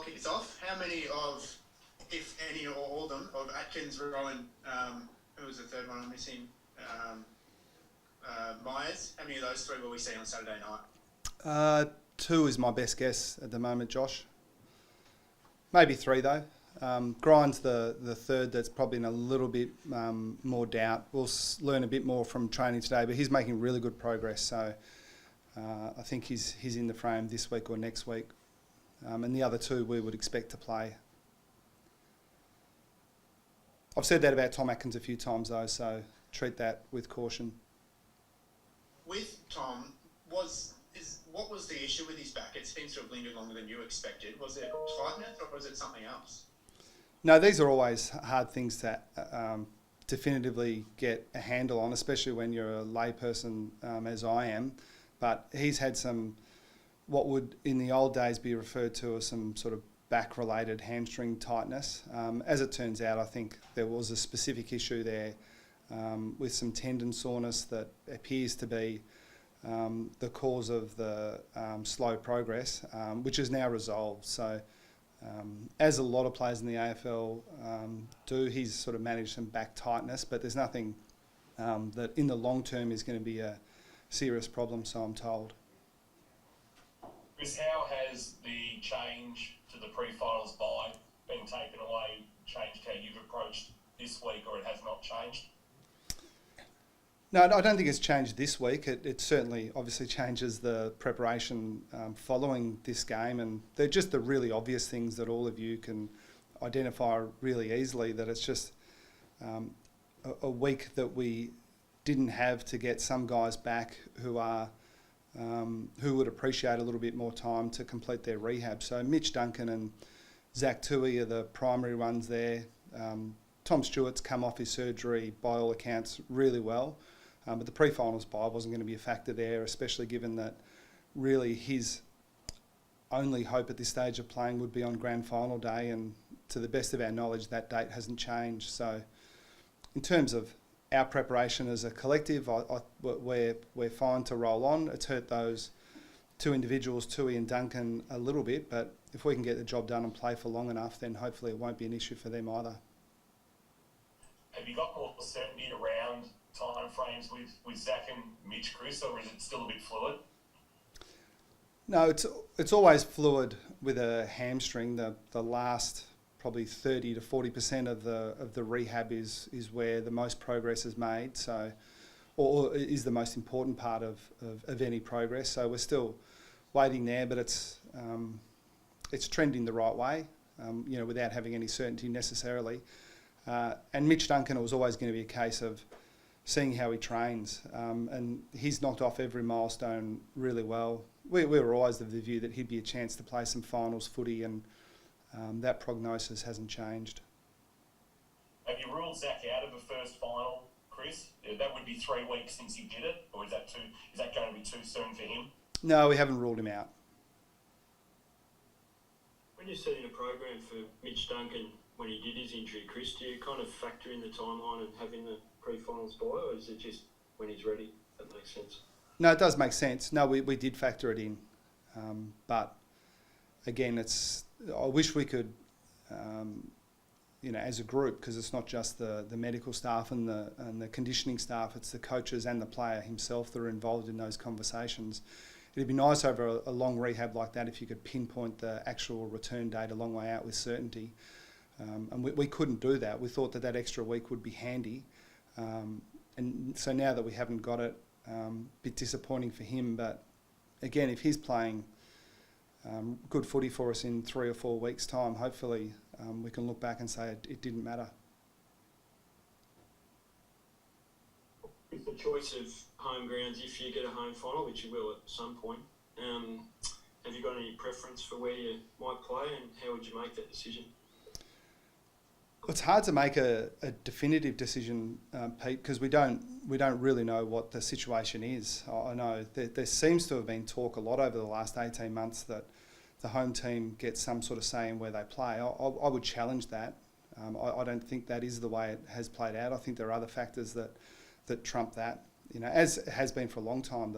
kick us off. How many of, if any or all of them, of Atkins, Rowan, who was the third one I'm missing, Myers, how many of those three will we see on Saturday night? 2 is my best guess at the moment, Josh. Maybe 3 though. Grind's the third that's probably in a little bit more doubt. We'll learn a bit more from training today, but he's making really good progress. So I think he's in the frame this week or next week. And the other 2 we would expect to play. I've said that about Tom Atkins a few times though, so treat that with caution. With Tom, what was the issue with his back? It seems to have lingered longer than you expected. Was it tightness or was it something else? No, these are always hard things to definitively get a handle on, especially when you're a layperson as I am. But he's had some, what would in the old days be referred to as some sort of back-related hamstring tightness. As it turns out, I think there was a specific issue there with some tendon soreness that appears to be the cause of the slow progress, which is now resolved. So as a lot of players in the AFL do, he's sort of managed some back tightness, but there's nothing that in the long term is going to be a serious problem, so I'm told. Chris, how has the change to the pre-finals bye been taken away, changed how you've approached this week, or it has not changed? No, I don't think it's changed this week. It certainly obviously changes the preparation following this game, and they're just the really obvious things that all of you can identify really easily, that it's just a week that we didn't have to get some guys back who would appreciate a little bit more time to complete their rehab. So Mitch Duncan and Zach Tui are the primary ones there. Tom Stewart's come off his surgery by all accounts really well. But the pre-finals bye wasn't going to be a factor there, especially given that really his only hope at this stage of playing would be on grand final day, and to the best of our knowledge that date hasn't changed. So in terms of our preparation as a collective, we're fine to roll on. It's hurt those 2 individuals, Tui and Duncan, a little bit, but if we can get the job done and play for long enough, then hopefully it won't be an issue for them either. Have you got more certainty around time frames with Zach and Mitch, Chris, or is it still a bit fluid? No, it's always fluid with a hamstring. The last probably 30 to 40% of the rehab is where the most progress is made, so or is the most important part of any progress. So we're still waiting there, but it's trending the right way, without having any certainty necessarily. And Mitch Duncan, it was always going to be a case of seeing how he trains, and he's knocked off every milestone really well. We were always of the view that he'd be a chance to play some finals footy, and that prognosis hasn't changed. Have you ruled Zach out of the first final, Chris? That would be 3 weeks since he did it, or is that going to be too soon for him? No, we haven't ruled him out. When you're setting a program for Mitch Duncan when he did his injury, Chris, do you kind of factor in the timeline of having the pre-finals bye, or is it just when he's ready? That makes sense. No, it does make sense. No, we did factor it in, but again, I wish we could, as a group, because it's not just the medical staff and the conditioning staff, it's the coaches and the player himself that are involved in those conversations. It'd be nice over a long rehab like that if you could pinpoint the actual return date a long way out with certainty. And we couldn't do that. We thought that extra week would be handy. And so now that we haven't got it, a bit disappointing for him. But again, if he's playing good footy for us in 3 or 4 weeks' time, hopefully we can look back and say it didn't matter. With the choice of home grounds, if you get a home final, which you will at some point, have you got any preference for where you might play, and how would you make that decision? It's hard to make a definitive decision, Pete, because we don't really know what the situation is. I know there seems to have been talk a lot over the last 18 months that the home team gets some sort of say in where they play. I would challenge that. I don't think that is the way it has played out. I think there are other factors that trump that. As it has been for a long time,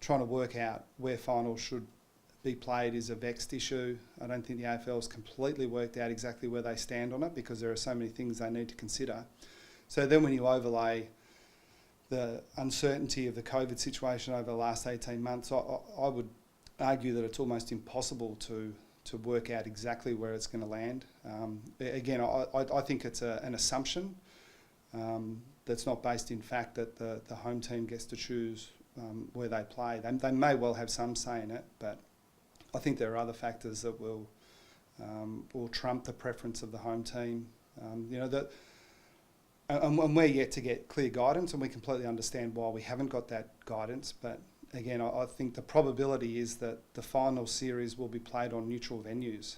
trying to work out where finals should be played is a vexed issue. I don't think the AFL's completely worked out exactly where they stand on it because there are so many things they need to consider. So then when you overlay the uncertainty of the COVID situation over the last 18 months, I would argue that it's almost impossible to work out exactly where it's going to land. Again, I think it's an assumption that's not based in fact that the home team gets to choose where they play. They may well have some say in it, but I think there are other factors that will trump the preference of the home team. And we're yet to get clear guidance, and we completely understand why we haven't got that guidance. But again, I think the probability is that the final series will be played on neutral venues.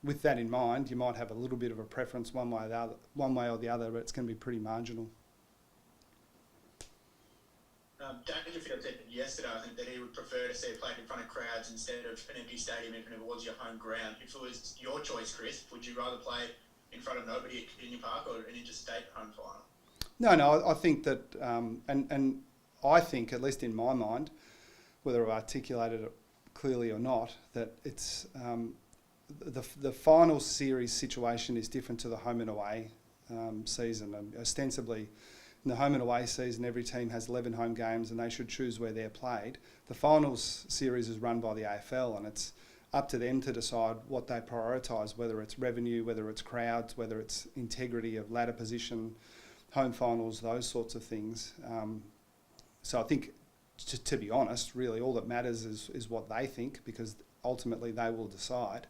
With that in mind, you might have a little bit of a preference one way or the other, but it's going to be pretty marginal. Dangerfield said yesterday, I think, that he would prefer to see it played in front of crowds instead of an empty stadium, even if it was your home ground. If it was your choice, Chris, would you rather play in front of nobody at Kardinia Park or an interstate home final? No, I think that, and I think, at least in my mind, whether I've articulated it clearly or not, that it's the final series situation is different to the home and away season, and ostensibly, in the home and away season, every team has 11 home games and they should choose where they're played. The finals series is run by the AFL, and it's up to them to decide what they prioritise, whether it's revenue, whether it's crowds, whether it's integrity of ladder position, home finals, those sorts of things. So I think, to be honest, really all that matters is what they think, because ultimately they will decide.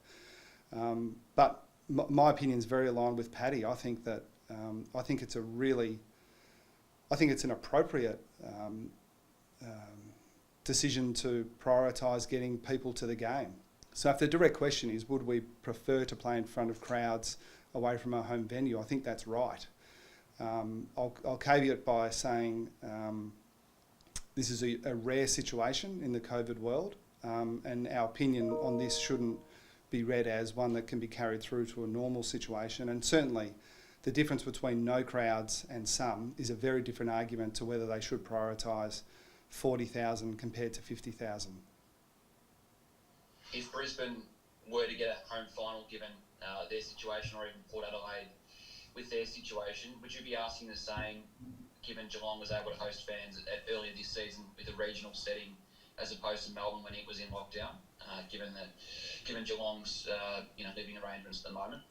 But my opinion is very aligned with Paddy. I think that I think it's an appropriate decision to prioritise getting people to the game. So if the direct question is, would we prefer to play in front of crowds away from our home venue, I think that's right. I'll caveat by saying this is a rare situation in the COVID world, and our opinion on this shouldn't be read as one that can be carried through to a normal situation. And certainly the difference between no crowds and some is a very different argument to whether they should prioritise 40,000 compared to 50,000. If Brisbane were to get a home final given their situation, or even Port Adelaide with their situation, would you be asking the same given Geelong was able to host fans earlier this season with a regional setting as opposed to Melbourne when it was in lockdown, given Geelong's living arrangements at the moment?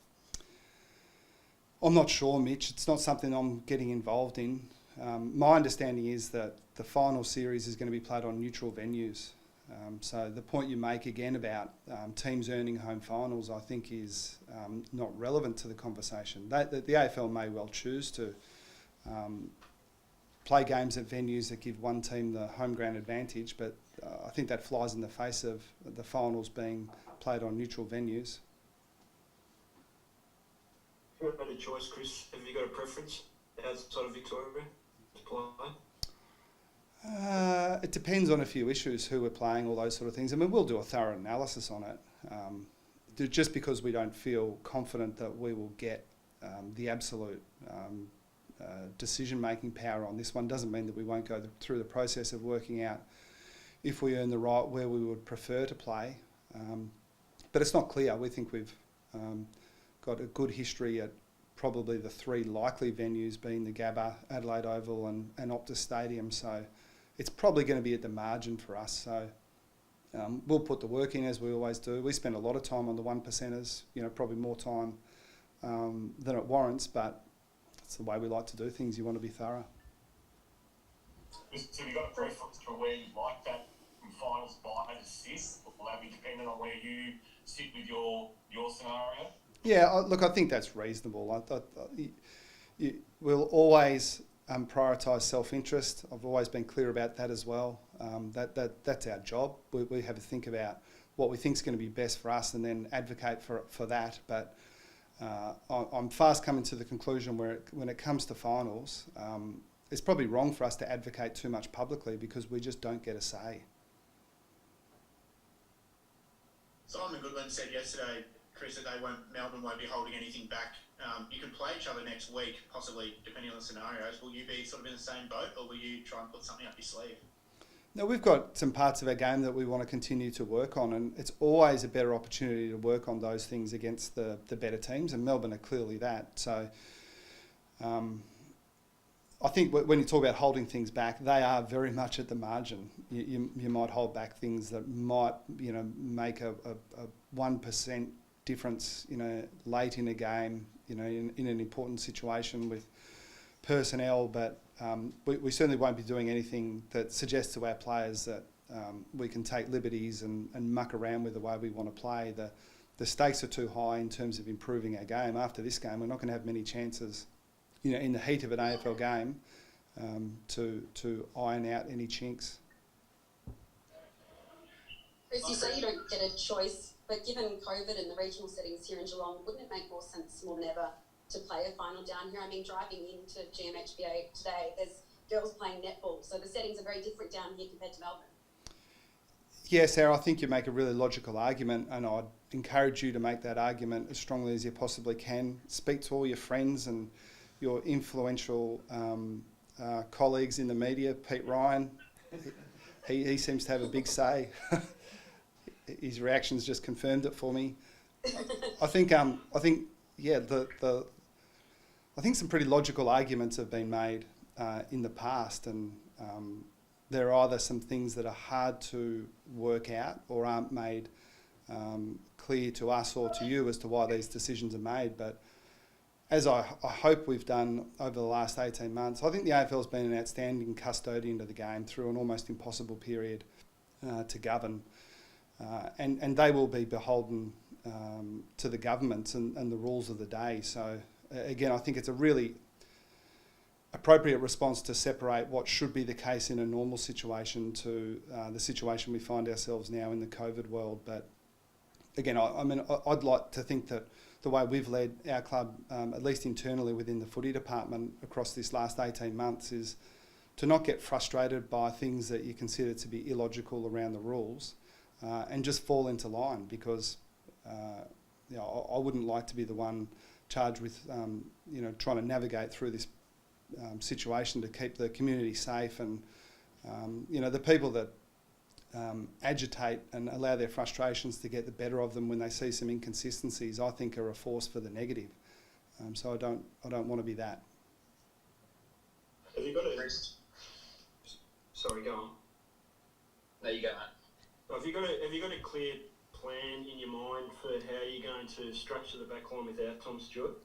I'm not sure, Mitch. It's not something I'm getting involved in. My understanding is that the final series is going to be played on neutral venues. So the point you make again about teams earning home finals, I think, is not relevant to the conversation. The AFL may well choose to play games at venues that give one team the home ground advantage, but I think that flies in the face of the finals being played on neutral venues. If you had a choice, Chris, have you got a preference outside of Victoria to play? It depends on a few issues, who we're playing, all those sort of things. I mean, we'll do a thorough analysis on it. Just because we don't feel confident that we will get the absolute decision-making power on this one doesn't mean that we won't go through the process of working out if we earn the right where we would prefer to play. But it's not clear. We think we've got a good history at probably the three likely venues being the Gabba, Adelaide Oval and Optus Stadium. So it's probably going to be at the margin for us. So we'll put the work in as we always do. We spend a lot of time on the 1%ers, probably more time than it warrants, but it's the way we like to do things. You want to be thorough. So have you got a preference for where you'd like that finals bye to sit? Will that be dependent on where you sit with your scenario? Yeah, look, I think that's reasonable. We'll always prioritise self-interest. I've always been clear about that as well. That's our job. We have to think about what we think is going to be best for us and then advocate for that. But I'm fast coming to the conclusion where when it comes to finals, it's probably wrong for us to advocate too much publicly because we just don't get a say. Simon Goodwin said yesterday, Chris, that Melbourne won't be holding anything back. You can play each other next week, possibly, depending on the scenarios. Will you be sort of in the same boat, or will you try and put something up your sleeve? Now, we've got some parts of our game that we want to continue to work on, and it's always a better opportunity to work on those things against the better teams, and Melbourne are clearly that. So I think when you talk about holding things back, they are very much at the margin. You might hold back things that might, make a 1% difference, late in a game, in an important situation with personnel, but we certainly won't be doing anything that suggests to our players that we can take liberties and muck around with the way we want to play. The stakes are too high in terms of improving our game. After this game, we're not going to have many chances, in the heat of an AFL game, to iron out any chinks. Chris, you say you don't get a choice, but given COVID and the regional settings here in Geelong, wouldn't it make more sense more than ever to play a final down here? I mean, driving into GMHBA today, there's girls playing netball, so the settings are very different down here compared to Melbourne. Yeah, Sarah, I think you make a really logical argument, and I'd encourage you to make that argument as strongly as you possibly can. Speak to all your friends and your influential colleagues in the media. Pete Ryan, he seems to have a big say. His reactions just confirmed it for me. I think some pretty logical arguments have been made in the past, and there are either some things that are hard to work out or aren't made clear to us or to you as to why these decisions are made. But as I hope we've done over the last 18 months, I think the AFL's been an outstanding custodian of the game through an almost impossible period to govern. And they will be beholden to the governments and the rules of the day. So again, I think it's a really appropriate response to separate what should be the case in a normal situation to the situation we find ourselves now in the COVID world. But again, I'd like to think that the way we've led our club, at least internally within the footy department across this last 18 months, is to not get frustrated by things that you consider to be illogical around the rules and just fall into line, because I wouldn't like to be the one charged with trying to navigate through this situation to keep the community safe, and the people that agitate and allow their frustrations to get the better of them when they see some inconsistencies, I think are a force for the negative. So I don't want to be that. Have you got a... Sorry, go on. No, you go, mate. Have you got a clear plan in your mind for how you're going to structure the backline without Tom Stewart?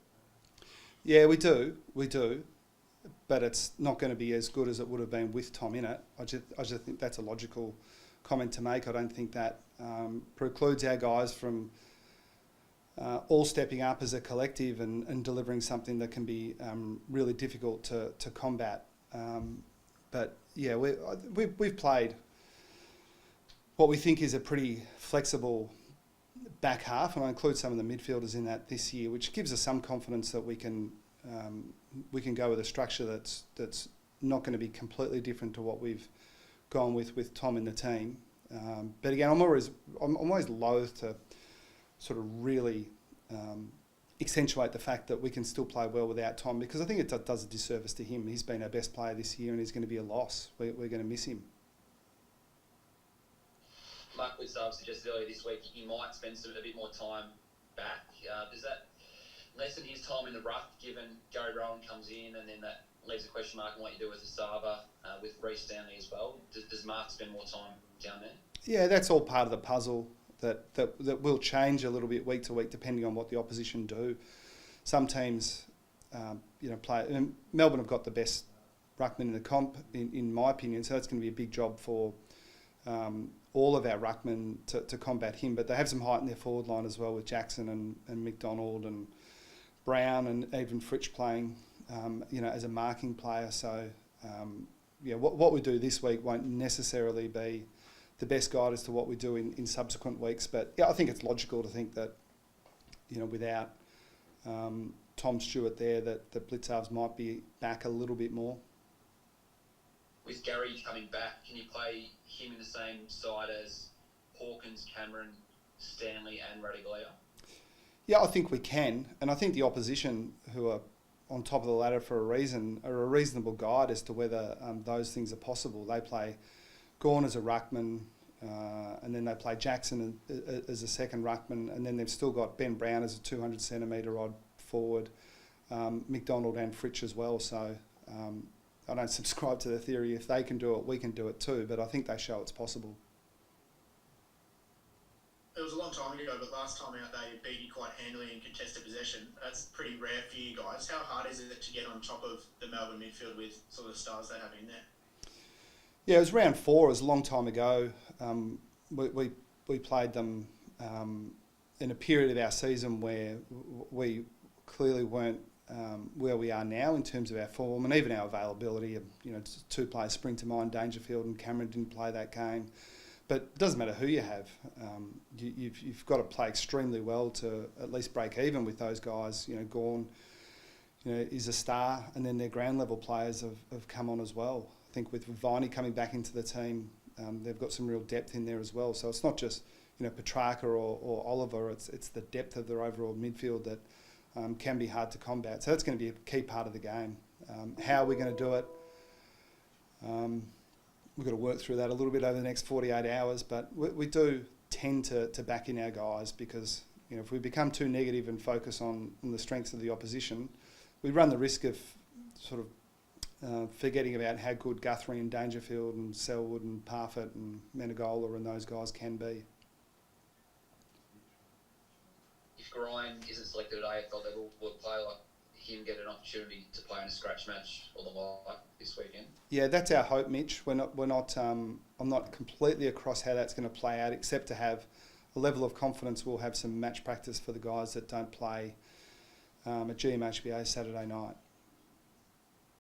Yeah, we do, but it's not going to be as good as it would have been with Tom in it. I just think that's a logical comment to make. I don't think that precludes our guys from all stepping up as a collective and delivering something that can be really difficult to combat. But yeah, we've played what we think is a pretty flexible back half, and I include some of the midfielders in that this year, which gives us some confidence that we can go with a structure that's not going to be completely different to what we've gone with Tom in the team. But again, I'm always loath to sort of really accentuate the fact that we can still play well without Tom, because I think it does a disservice to him. He's been our best player this year, and he's going to be a loss. We're going to miss him. Mark Blitzarve suggested earlier this week he might spend a bit more time back. Does that lessen his time in the ruck, given Gary Rowan comes in, and then that leaves a question mark on what you do with Asava, with Reece Stanley as well? Does Mark spend more time down there? Yeah, that's all part of the puzzle that will change a little bit week to week depending on what the opposition do. Some teams, play. And Melbourne have got the best ruckman in the comp, in my opinion, so that's going to be a big job for all of our ruckmen to combat him. But they have some height in their forward line as well, with Jackson and McDonald and Brown and even Fritsch playing, as a marking player. So, what we do this week won't necessarily be the best guide as to what we do in subsequent weeks. But yeah, I think it's logical to think that, without Tom Stewart there, that the Blitzarves might be back a little bit more. With Gary coming back, can you play him in the same side as Hawkins, Cameron, Stanley and Radigalea? Yeah, I think we can. And I think the opposition, who are on top of the ladder for a reason, are a reasonable guide as to whether those things are possible. They play Gawn as a ruckman, and then they play Jackson as a second ruckman, and then they've still got Ben Brown as a 200 centimetre odd forward, McDonald and Fritsch as well. So I don't subscribe to the theory if they can do it, we can do it too. But I think they show it's possible. It was a long time ago, but last time out they beat you quite handily in contested possession. That's pretty rare for you guys. How hard is it to get on top of the Melbourne midfield with sort of the stars they have in there? Yeah, it was round 4. It was a long time ago. We played them in a period of our season where we clearly weren't where we are now in terms of our form and even our availability. You know, 2 players spring to mind, Dangerfield and Cameron didn't play that game. But it doesn't matter who you have. You've got to play extremely well to at least break even with those guys. You know, Gawn, is a star, and then their ground level players have come on as well. I think with Viney coming back into the team, they've got some real depth in there as well. So it's not just Petrarca or Oliver. It's the depth of their overall midfield that can be hard to combat. So that's going to be a key part of the game. How are we going to do it? We've got to work through that a little bit over the next 48 hours, but we do tend to back in our guys because if we become too negative and focus on the strengths of the opposition, we run the risk of sort of forgetting about how good Guthrie and Dangerfield and Selwood and Parfitt and Menegola and those guys can be. If Grime isn't selected at AFL level, will a player like him get an opportunity to play in a scratch match or the like this weekend? Yeah, that's our hope, Mitch. I'm not completely across how that's going to play out, except to have a level of confidence we'll have some match practice for the guys that don't play at GMHBA Saturday night.